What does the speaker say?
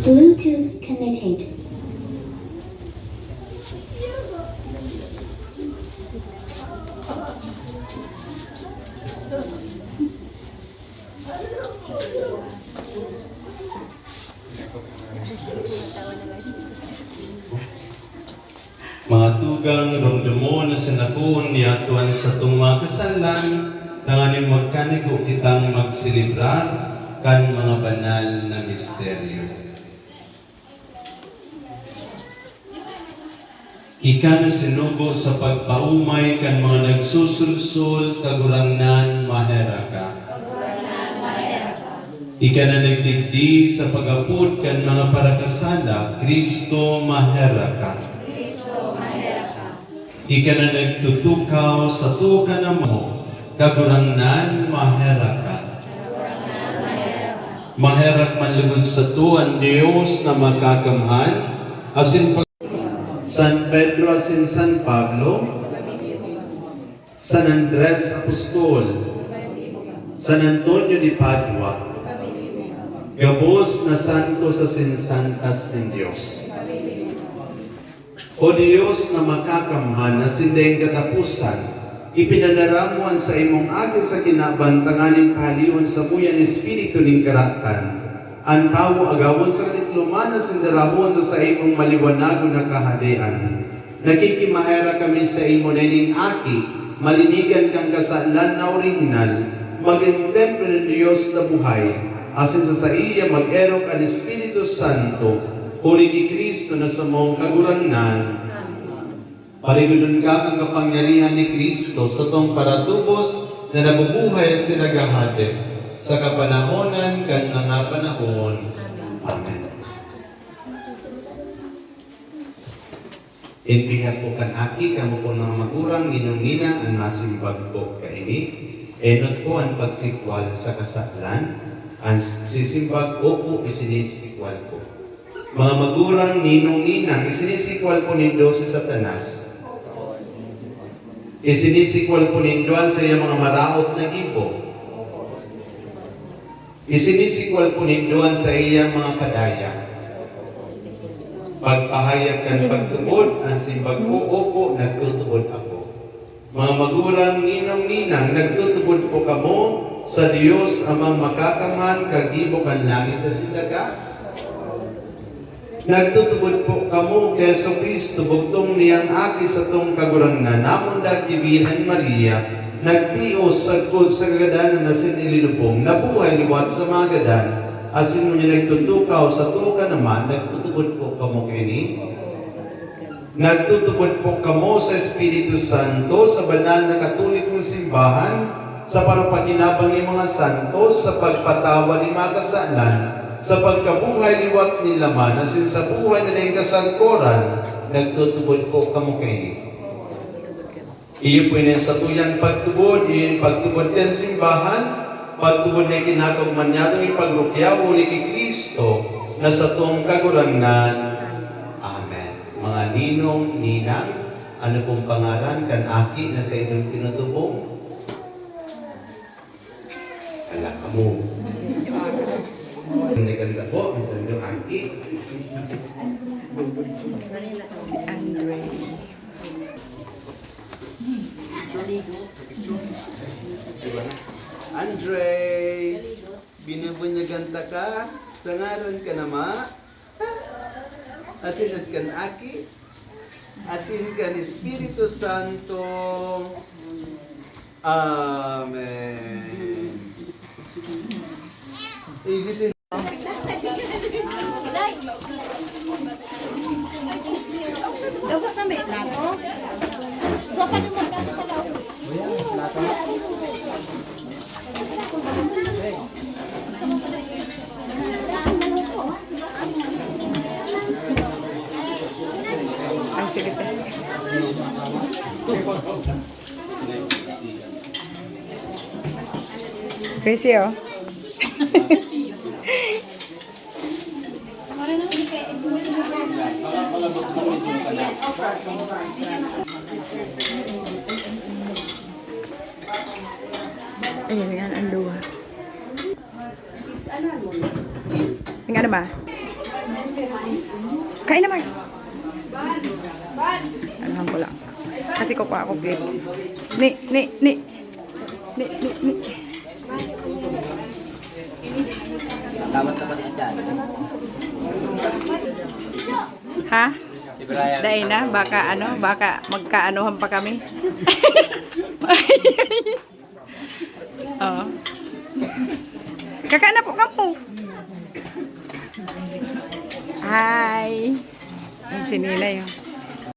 Bluetooth connected. Mga tugang romdamo na sinakon ni atuan sa itong mga kasalan, tanganing magkanigo kitang magsilibrar kan mga banal na misteryo. Ika na sinugo sa pagpaumay kan mga nagsusulsul kagurangnan mahera ka. Ika na nagdigdi sa pagapod kan mga parakasala, Kristo mahera ka. Ika na nagtutukaw sa tuka na mo, kagurangnan mahera ka. Maherak manlugod sa tuan Diyos na makakamhan, asin San Pedro asin San Pablo, San Andres Apostol, San Antonio de Padua, gabos na santos asin santas ng Diyos. O Diyos na makakamhan na sindeng katapusan, ipinadaramuan sa imong agi sa kinabantanganing pahaliwan sa buyan Espiritu ning karatan. Ang tao agawon sa kanitlumana sindarahon sa imong maliwanagon na kahadian. Nakikimahera kami sa imo na ining aki, malinigan kang kasalan na original, maging templo ng Diyos na buhay, asin sa iya mag-erok ang Espiritu Santo, huli ni Kristo na sa mong kagurangnan. Parigudon ka ang kapangyarihan ni Kristo sa tong paratubos na nabubuhay sa nagahade sa kapanahonan kan mga panahon. Amen. In behalf po kan aki, kamo po mga magurang, ninong-ninang ang masimbag po kaini. Enot po ang pagsikwal sa kasalan, ang sisimbag po po isinisikwal po. Mga magurang, ninong-ninang, isinisikwal po nindo si Satanas. Isinisikwal po nindoan sa iya mga maraot na ibo. Isinisikwal po nindoan sa iya mga padaya. Pagpahayag kan pagtubod, ang simbag po, opo, nagtutubod ako. Mga magurang, ninong-ninang, nagtutubod po kamo sa Diyos amang makakaman, kagibok ang langit na silaga. Nagtutubod po kamo kay Yesu Kristo, bugtong niyang aki sa tong kagurangnan, namon dagiti Birhen Maria, nagtios sagkod sa kagadanan na sinililubong, nabuhay liwat sa mga gadan, asin mo niya nagtutukaw sa tuka naman, nagtutubod po kamo kini. Nagtutubod po kamo sa Espiritu Santo, sa banal na katolik mong simbahan, sa parupaginabang ni mga santos, sa pagpatawa ni mga kasalan, sa pagkabuhay liwat ni laman, asin sa buhay na ng kasangkoran, nagtutubod po kamo kini. Iyo po yun sa tuyang pagtubod, iyo yung pagtubod ng simbahan, pagtubod na kinakagman niya itong ipagrukyaw, uli kay Kristo, na sa itong kagurangnan. Amen. Mga ninong, ninang, ano pong pangalan, kan aki na sa inyong tinutubong? Ala ka mo. Naganda po, ang sa inyong aki. Andre. Andre, binubunyagan ta ka, sangaron ka na ma, asinad kan aki, asin kan Espiritu Santo. Amen. Igisin. Tapos na may plato? Baka naman ka sa loob. Ang sige. Crazy, oh. Ayan, yan, ang luha. Ang ano ba? Kain na, Mars. Alam ko lang. Kasi kukuha ako plate. Ni. Ha? Dahil na, baka magkaanohan pa kami. Oo. Kakain na po kamo. Hi. Ang sinila yun.